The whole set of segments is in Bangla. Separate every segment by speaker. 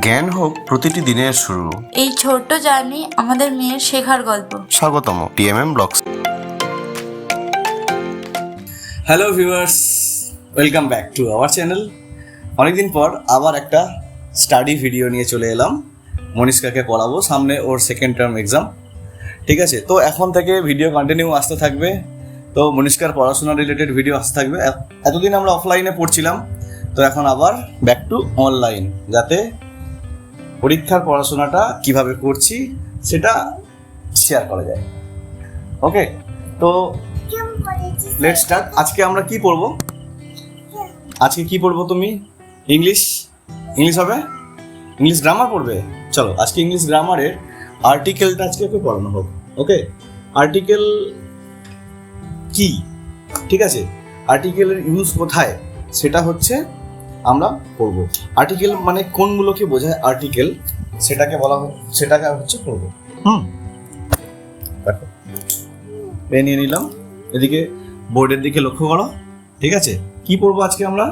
Speaker 1: জ্ঞান হোক প্রতিটি দিনের শুরু।
Speaker 2: এই ছোট্ট জার্নি আমাদের মেয়ের শেখার গল্প।
Speaker 1: স্বাগতম TMM blogs.
Speaker 3: Hello viewers, welcome back to our channel. অনেকদিন পর আবার একটা স্টাডি ভিডিও নিয়ে চলে এলাম। মনীষকাকে পড়াবো, সামনে ওর সেকেন্ড টার্ম এক্সাম। ঠিক আছে, তো এখন থেকে ভিডিও কন্টিনিউ আসতে থাকবে। তো মনীষকার পড়াশোনা রিলেটেড ভিডিও আসতে থাকবে। এতদিন আমরা অফলাইনে পড়ছিলাম, তো এখন আবার ব্যাক টু অনলাইন, যাতে পরীক্ষার পড়াশোনাটা কিভাবে করছি সেটা শেয়ার করা যায়। ওকে, তো লেটস স্টার্ট। আজকে আমরা কি পড়বো? আজকে কি পড়বো তুমি? ইংলিশ হবে? ইংলিশ গ্রামার পড়বে? চলো আজকে ইংলিশ গ্রামারের আর্টিকেলটা আজকে একটু পড়ানো হোক। ওকে, আর্টিকেল কি, ঠিক আছে, আর্টিকেলের ইউজ কোথায় সেটা হচ্ছে আমরা পড়বো। আর্টিকেল মানে কোনগুলোকে বোঝায় আর্টিকেল, সেটাকে হচ্ছে পড়বো। দেখো, পেন নিয়ে নিলাম, এদিকে বোর্ডের দিকে লক্ষ্য করো। ঠিক আছে, কি পড়বো আজকে আমরা?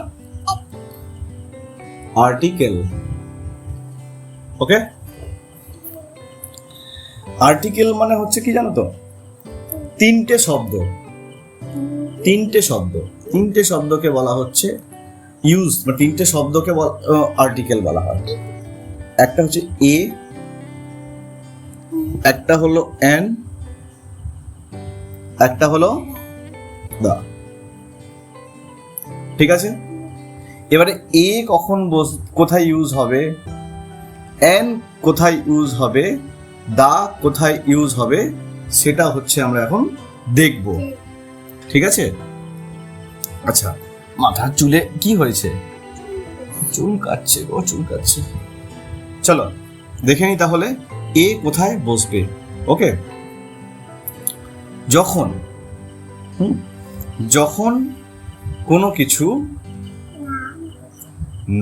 Speaker 3: আর্টিকেল। ওকে, আর্টিকেল মানে হচ্ছে কি জানো তো? তিনটে শব্দকে বলা হচ্ছে ইউজ, বা তিনটে শব্দকে আর্টিকেল বলা হয়। একটা হচ্ছে এ, একটা হলো এন, একটা হলো দা। ঠিক আছে, এবারে এ কখন কোথায় ইউজ হবে, এন কোথায় ইউজ হবে, দা কোথায় ইউজ হবে, সেটা হচ্ছে আমরা এখন দেখব। ঠিক আছে, আচ্ছা, মাথার চুলে কি হয়েছে? চুল কাটছে। চলো দেখে নি তাহলে এ কোথায় বসবে। ওকে, যখন কোনো কিছু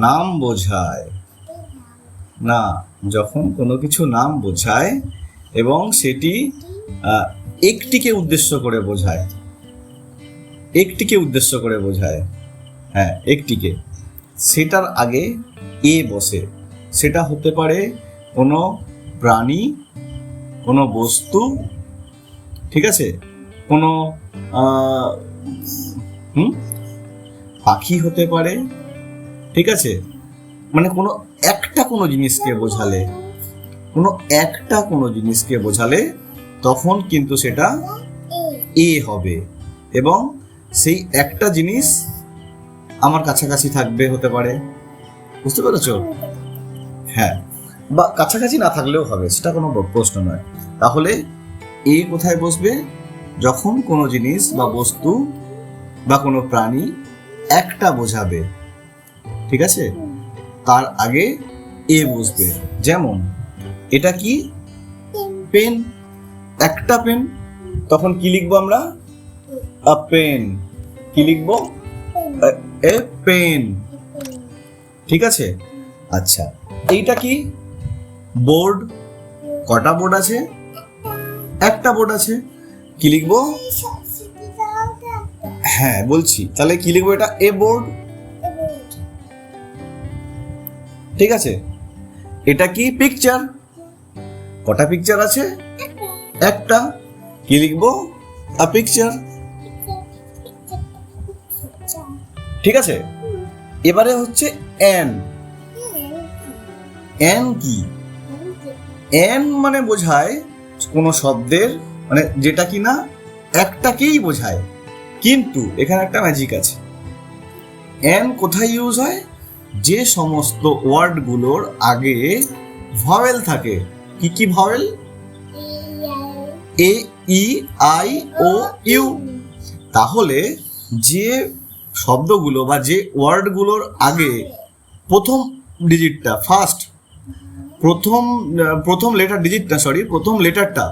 Speaker 3: নাম বোঝায় না, যখন কোনো কিছু নাম বোঝায় এবং সেটি একটিকে উদ্দেশ্য করে বোঝায়, হ্যাঁ একটিকে, সেটার আগে এ বসে। সেটা হতে পারে কোনো প্রাণী, কোনো বস্তু, ঠিক আছে, কোনো পাখি হতে পারে। ঠিক আছে, মানে কোনো জিনিসকে বোঝালে তখন কিন্তু সেটা এ হবে, এবং সেই একটা জিনিস আমার কাছাকাছি থাকবে, হতে পারে। বুঝতে পেরেছ? হ্যাঁ, বা কাছাকাছি না থাকলেও হবে, সেটা কোনো প্রশ্ন নয়। তাহলে এ কোথায় বসবে? যখন কোনো জিনিস বা বস্তু বা কোনো প্রাণী একটা বোঝাবে, ঠিক আছে, তার আগে এ বসবে। যেমন এটা কি? পেন, একটা পেন, তখন কি লিখবো আমরা? A pen. কি লিখবো? A pen. ঠিক আছে, আচ্ছা, এইটা কি? বোর্ড। কটা বোর্ড আছে? একটা বোর্ড আছে। কি লিখবো? হ্যাঁ বলছি, তাহলে কি লিখবো? এটা এ বোর্ড। ঠিক আছে, এটা কি? পিকচার। কটা পিকচার আছে? একটা। কি লিখবো? আ পিকচার। ঠিক আছে, এবারে হচ্ছে এন। এন কি? এন মানে বোঝায় কোনো শব্দের, মানে যেটা কিনা একটাকেই বোঝায়, কিন্তু এখানে একটা ম্যাজিক আছে। এন কোথায় ইউজ হয়? যে সমস্ত ওয়ার্ডগুলোর আগে ভাওয়েল থাকে। কি vowel? A, E, I, O, U. তাহলে যে শব্দগুলো বা যে ওয়ার্ডগুলোর আগে প্রথম ডিজিটটা, প্রথম লেটারটা,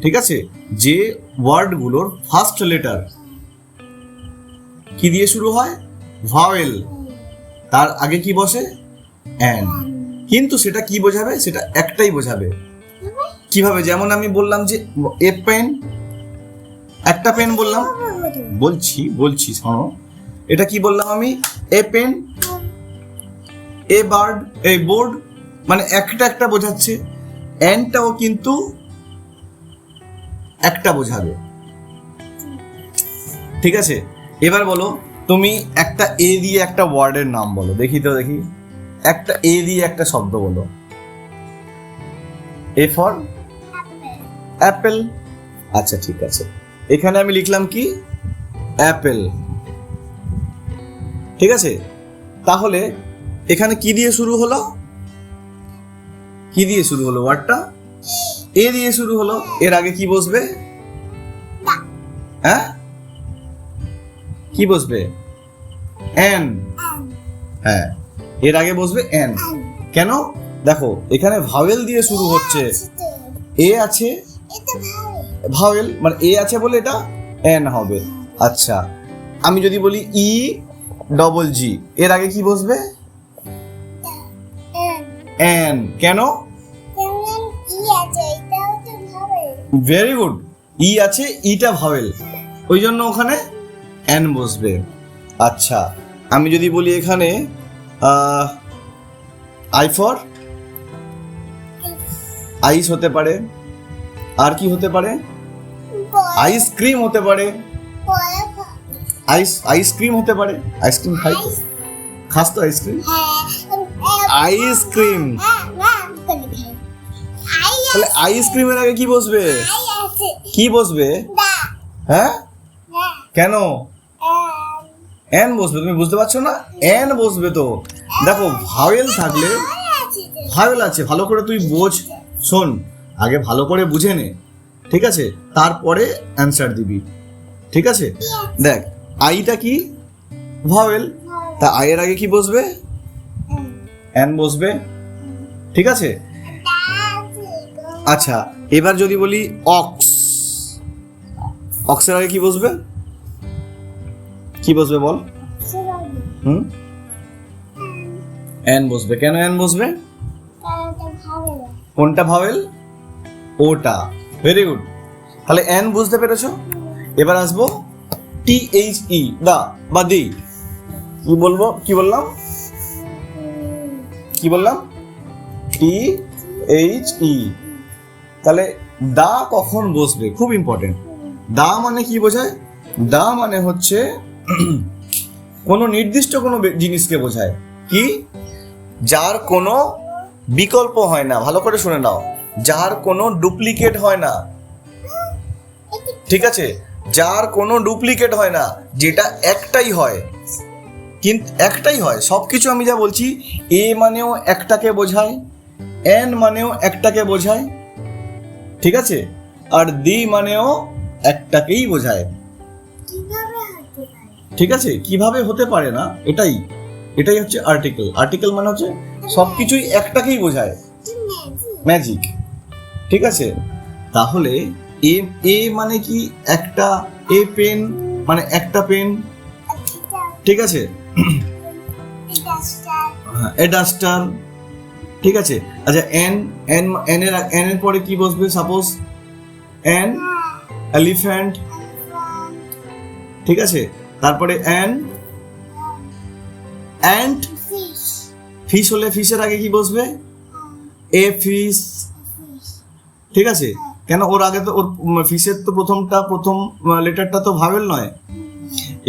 Speaker 3: ঠিক আছে, যে ওয়ার্ডগুলোর ফার্স্ট লেটার কি দিয়ে শুরু হয়? ভাওয়েল। তার আগে কি বসে? এন। কিন্তু সেটা কি বোঝাবে? সেটা একটাই বোঝাবে। কিভাবে? যেমন আমি বললাম যে এ পেন, একটা পেন বললাম, বলছি শোনো, এটা কি বললাম আমি? A pen. এ বার্ড, এই বোর্ড, মানে একটা একটা বোঝাচ্ছে, অ্যান্ডটাও কিন্তু একটা বোঝাবে। ঠিক আছে, এবার বলো তুমি একটা এ দিয়ে একটা ওয়ার্ডের নাম বলো, দেখি তো দেখি, একটা এ দিয়ে একটা শব্দ বলো। A for Apple. আচ্ছা ঠিক আছে, এখানে আমি লিখলাম কি অ্যাপেল। ঠিক আছে, তাহলে এখানে কি দিয়ে শুরু হলো, কি দিয়ে শুরু হলো ওয়ার্ডটা? এ দিয়ে শুরু হলো। এর আগে কি বসবে? হ্যাঁ, কি বসবে? এন। হ্যাঁ, এর আগে বসবে এন। কেন? দেখো এখানে ভাওয়েল দিয়ে শুরু হচ্ছে, এ আছে ভাওয়েল, মানে এ আছে বলে এটা এন হবে। আচ্ছা, আমি যদি বলি ই ডবল জি, এর আগে কি বসবে? এন। কেন? ভেরি গুড, ই আছে, ইটা ভাওয়েল, ওই জন্য ওখানে এন বসবে। আচ্ছা, আমি যদি বলি এখানে আই ফর আইস হতে পারে, আর কি হতে পারে? আইসক্রিম হতে পারে, আইসক্রিম হতে পারে। আইসক্রিম খাই তো, খাস তো আইসক্রিম? আইসক্রিম। তাহলে আইসক্রিমের আগে কি বসবে? কি বসবে? হ্যাঁ, কেন? এন বসবে। তুমি বুঝতে পারছো না? এন বসবে তো। দেখো ভাওয়েল থাকলে, ভাওয়েল আছে, ভালো করে তুই বোঝ, শোন, আগে ভালো করে বুঝে নে, ঠিক আছে, তারপরে অ্যান্সার দিবি। ঠিক আছে, দেখ আইটা কি ভাওয়েল, তা আইয়ের আগে কি বসবে? এন বসবে। ঠিক আছে, আচ্ছা এবার যদি বলি অক্স, অক্সের আগে কি বসবে? কি বসবে বল? এন বসবে। কেন এন বসবে? কোনটা ভাওয়েল? ওটা। ভেরি গুড, তাহলে এন বুঝতে পেরেছো। এবার আসবো টি এইচ ই, দা বা দি। কি বলবো? কি বললাম? কি বললাম? T H E. তাহলে দা কখন বসবে? খুব ইম্পর্টেন্ট। দা মানে কি বোঝায়? দা মানে হচ্ছে কোনো নির্দিষ্ট কোনো জিনিসকে বোঝায়, কি? যার কোনো বিকল্প হয় না। ভালো করে শুনে নাও, যার কোনো ডুপ্লিকেট হয় না। ঠিক আছে, যার কোনো ডুপ্লিকেট হয় না, যেটা একটাই হয়, কিন্তু একটাই হয় সবকিছু। আমি যা বলছি, এ মানেও একটাকে বোঝায়, এন মানেও একটাকে বোঝায়, ঠিক আছে, আর দি মানেও একটাকেই বোঝায়। ঠিক আছে, কিভাবে হতে পারে না, এটাই এটাই হচ্ছে আর্টিকেল। আর্টিকেল মানে হচ্ছে সবকিছুই একটাকেই বোঝায়, ম্যাজিক। ঠিক আছে, তাহলে এ এ মানে কি? একটা। এ পেন মানে একটা পেন। ঠিক আছে, এ ডাস্টার। ঠিক আছে, আচ্ছা এন, এন এন এর পরে কি বসবে? Suppose N elephant. ঠিক আছে, তারপরে এন অ্যান্ট। ফিশ হলে ফিশের আগে কি বসবে? A fish. ঠিক আছে, কেন? ওর আগে তো, ওর ফিশের তো প্রথম লেটারটা তো ভাওয়েল নয়।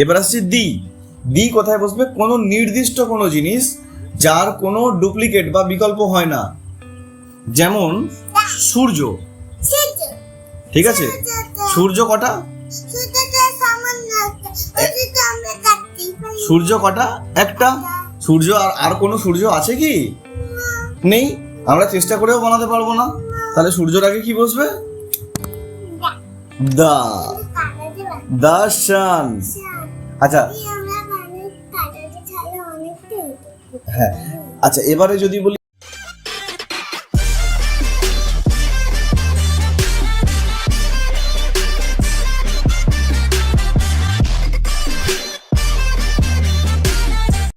Speaker 3: এবার আসছে দি। দি কোথায় বসবে? কোনো নির্দিষ্ট কোনো জিনিস যার কোনো ডুপ্লিকেট বা বিকল্প হয় না, যেমন সূর্য। ঠিক আছে, সূর্য কটা? সূর্য কটা? একটা। সূর্য আর কোনো সূর্য আছে কি? নেই, আমরা চেষ্টা করেও বানাতে পারবো না। তাহলে সূর্যের আগে কি বসবে? দা, দা সান। আচ্ছা হ্যাঁ, আচ্ছা এবারে যদি বলি